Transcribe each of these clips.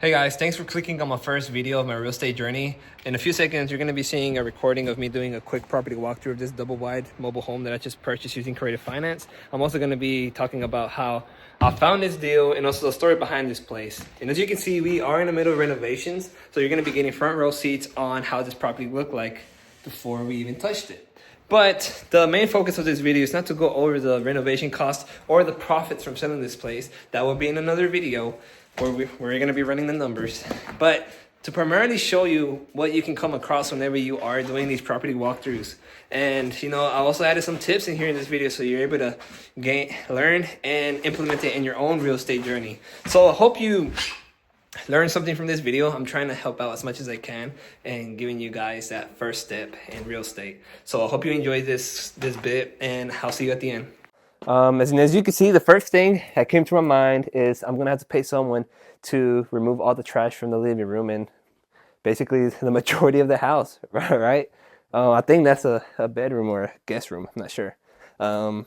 Hey guys, thanks for clicking on my first video of my real estate journey. In a few seconds, you're going to be seeing a recording of me doing a quick property walkthrough of this double wide mobile home that I just purchased using Creative Finance. I'm also going to be talking about how I found this deal and also the story behind this place. And as you can see, we are in the middle of renovations. So you're going to be getting front row seats on how this property looked like before we even touched it. But the main focus of this video is not to go over the renovation costs or the profits from selling this place. That will be in another video where we're going to be running the numbers. But to primarily show you what you can come across whenever you are doing these property walkthroughs. And, you know, I also added some tips in here in this video so you're able to learn and implement it in your own real estate journey. So I hope you learn something from this video. I'm trying to help out as much as I can and giving you guys that first step in real estate. So I hope you enjoyed this bit, and I'll see you at the end. As you can see, the first thing that came to my mind is I'm gonna have to pay someone to remove all the trash from the living room and basically the majority of the house, right? I think that's a bedroom or a guest room, I'm not sure. And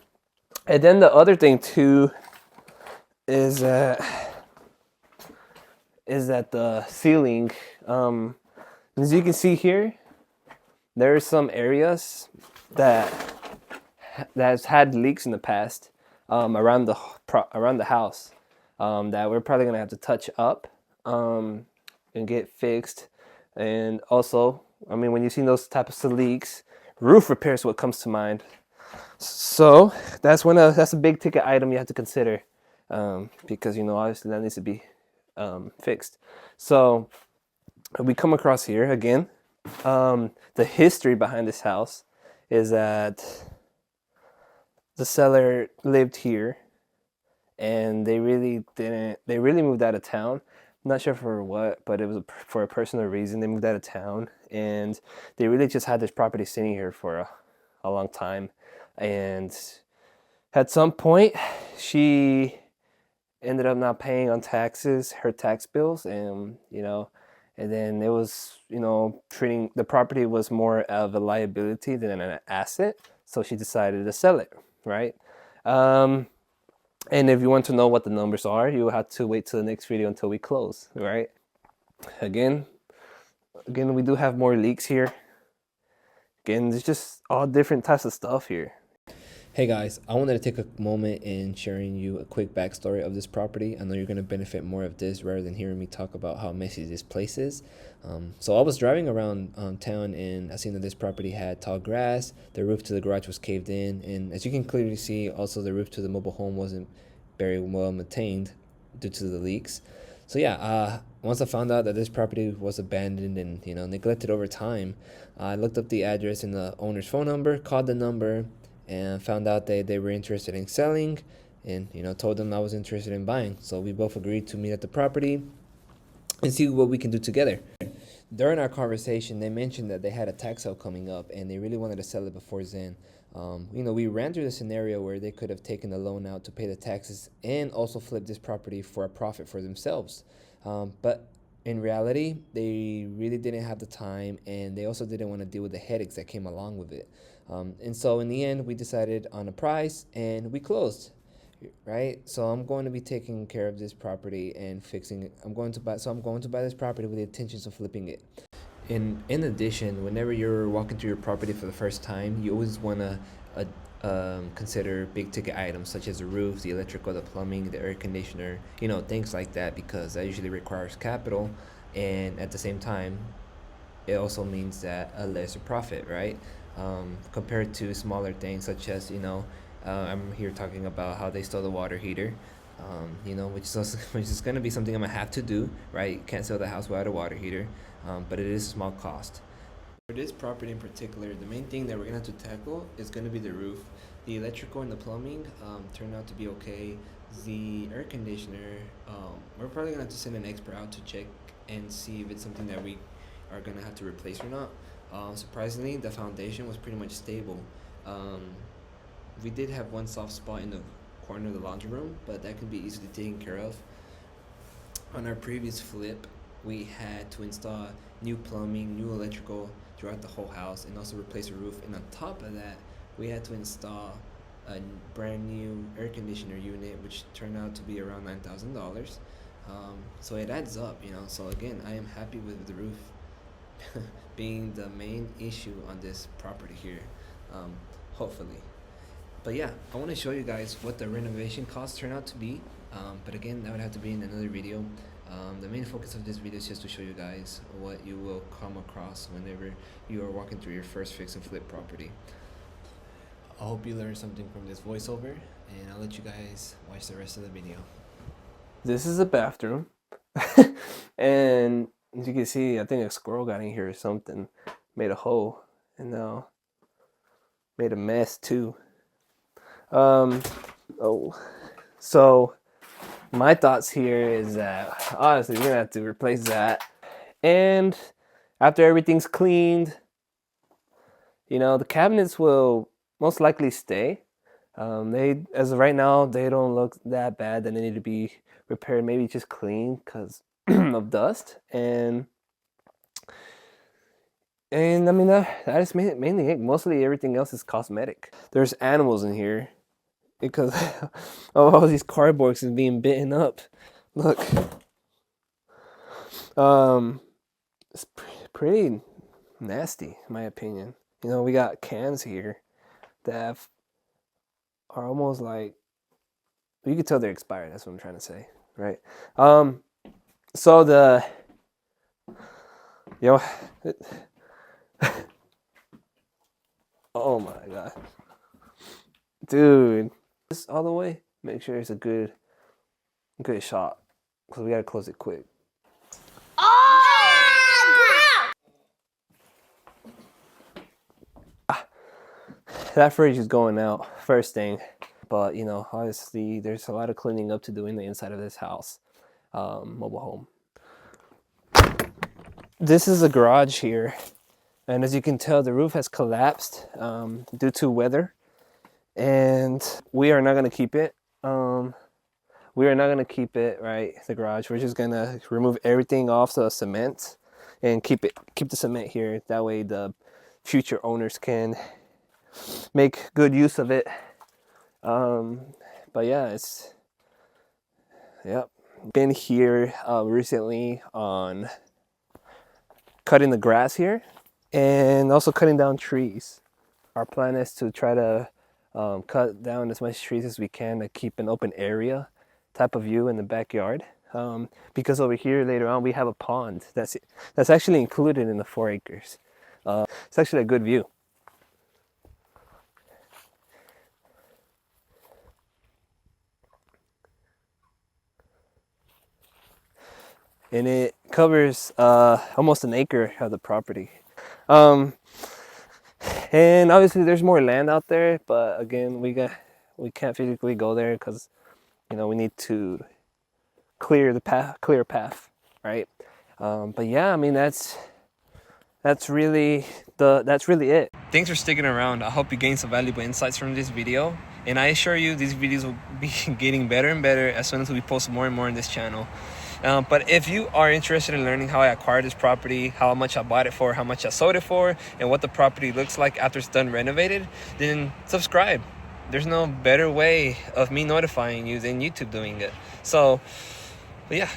then the other thing too is that the ceiling, as you can see here, there are some areas that's had leaks in the past around the house that we're probably gonna have to touch up and get fixed. And also, I mean, when you've seen those types of leaks, roof repair is what comes to mind. So that's a big ticket item you have to consider, because, you know, obviously that needs to be fixed. So we come across here again. The history behind this house is that the seller lived here and they really moved out of town. I'm not sure for what, but it was for a personal reason. They moved out of town and they really just had this property sitting here for a long time. And at some point she ended up not paying on taxes, her tax bills, and, you know, and then it was, you know, treating the property was more of a liability than an asset. So she decided to sell it, right? And if you want to know what the numbers are, you have to wait till the next video until we close, right? Again, we do have more leaks here. Again, there's just all different types of stuff here. Hey guys, I wanted to take a moment in sharing you a quick backstory of this property. I know you're going to benefit more of this rather than hearing me talk about how messy this place is. So I was driving around town and I seen that this property had tall grass, the roof to the garage was caved in, and as you can clearly see, also the roof to the mobile home wasn't very well maintained due to the leaks. So yeah, once I found out that this property was abandoned and, you know, neglected over time, I looked up the address and the owner's phone number, called the number, and found out that they were interested in selling, and, you know, told them I was interested in buying. So we both agreed to meet at the property and see what we can do together. During our conversation, they mentioned that they had a tax sale coming up and they really wanted to sell it before then. You know, we ran through the scenario where they could have taken the loan out to pay the taxes and also flip this property for a profit for themselves. But in reality, they really didn't have the time, and they also didn't want to deal with the headaches that came along with it. And so in the end, we decided on a price and we closed, right? So I'm going to be taking care of this property and fixing it. I'm going to buy this property with the intentions of flipping it. In addition, whenever you're walking through your property for the first time, you always want to consider big ticket items such as the roof, the electrical, the plumbing, the air conditioner, you know, things like that, because that usually requires capital, and at the same time it also means that a lesser profit, right? Compared to smaller things such as, you know, I'm here talking about how they stole the water heater, you know, which is going to be something I'm gonna have to do, right? You can't sell the house without a water heater, but it is a small cost. For this property in particular, the main thing that we're gonna have to tackle is gonna be the roof. The electrical and the plumbing turned out to be okay. The air conditioner, we're probably gonna have to send an expert out to check and see if it's something that we are gonna have to replace or not. Surprisingly, the foundation was pretty much stable. We did have one soft spot in the corner of the laundry room, but that can be easily taken care of. On our previous flip, we had to install new plumbing, new electrical throughout the whole house, and also replace a roof. And on top of that, we had to install a brand new air conditioner unit, which turned out to be around $9,000. So it adds up, you know. So again, I am happy with the roof being the main issue on this property here, hopefully. But yeah, I want to show you guys what the renovation costs turn out to be. But again, that would have to be in another video. The main focus of this video is just to show you guys what you will come across whenever you are walking through your first fix and flip property. I hope you learned something from this voiceover, and I'll let you guys watch the rest of the video. This is a bathroom, and as you can see, I think a squirrel got in here or something, made a hole, and now made a mess too. So my thoughts here is that honestly we're gonna have to replace that, and after everything's cleaned, you know, the cabinets will most likely stay. They, as of right now, they don't look that bad that they need to be repaired, maybe just cleaned because of dust, and I mean that is mainly it. Mostly everything else is cosmetic. There's animals in here because of all these cardboards is being bitten up. Look, it's pretty nasty in my opinion. You know, we got cans here that are almost like, you can tell they're expired. That's what I'm trying to say, right? So the, you know, oh my god, dude, this all the way. Make sure it's a good shot because we gotta close it quick. That fridge is going out first thing, but you know, obviously there's a lot of cleaning up to do in the inside of this house, mobile home. This is a garage here, and as you can tell, the roof has collapsed due to weather, and we are not going to keep it. We are not going to keep it, right, the garage. We're just going to remove everything off the cement and keep the cement here. That way the future owners can make good use of it. But yeah, been here recently on cutting the grass here and also cutting down trees. Our plan is to try to cut down as much trees as we can to keep an open area type of view in the backyard, because over here later on we have a pond that's actually included in the 4 acres. It's actually a good view. And it covers almost an acre of the property. And obviously there's more land out there, but again, we can't physically go there because, you know, we need to clear a path, right? But yeah, I mean that's really it. Thanks for sticking around. I hope you gained some valuable insights from this video, and I assure you these videos will be getting better and better as soon as we post more and more on this channel. But if you are interested in learning how I acquired this property, how much I bought it for, how much I sold it for, and what the property looks like after it's done renovated, then subscribe. There's no better way of me notifying you than YouTube doing it. So, but yeah.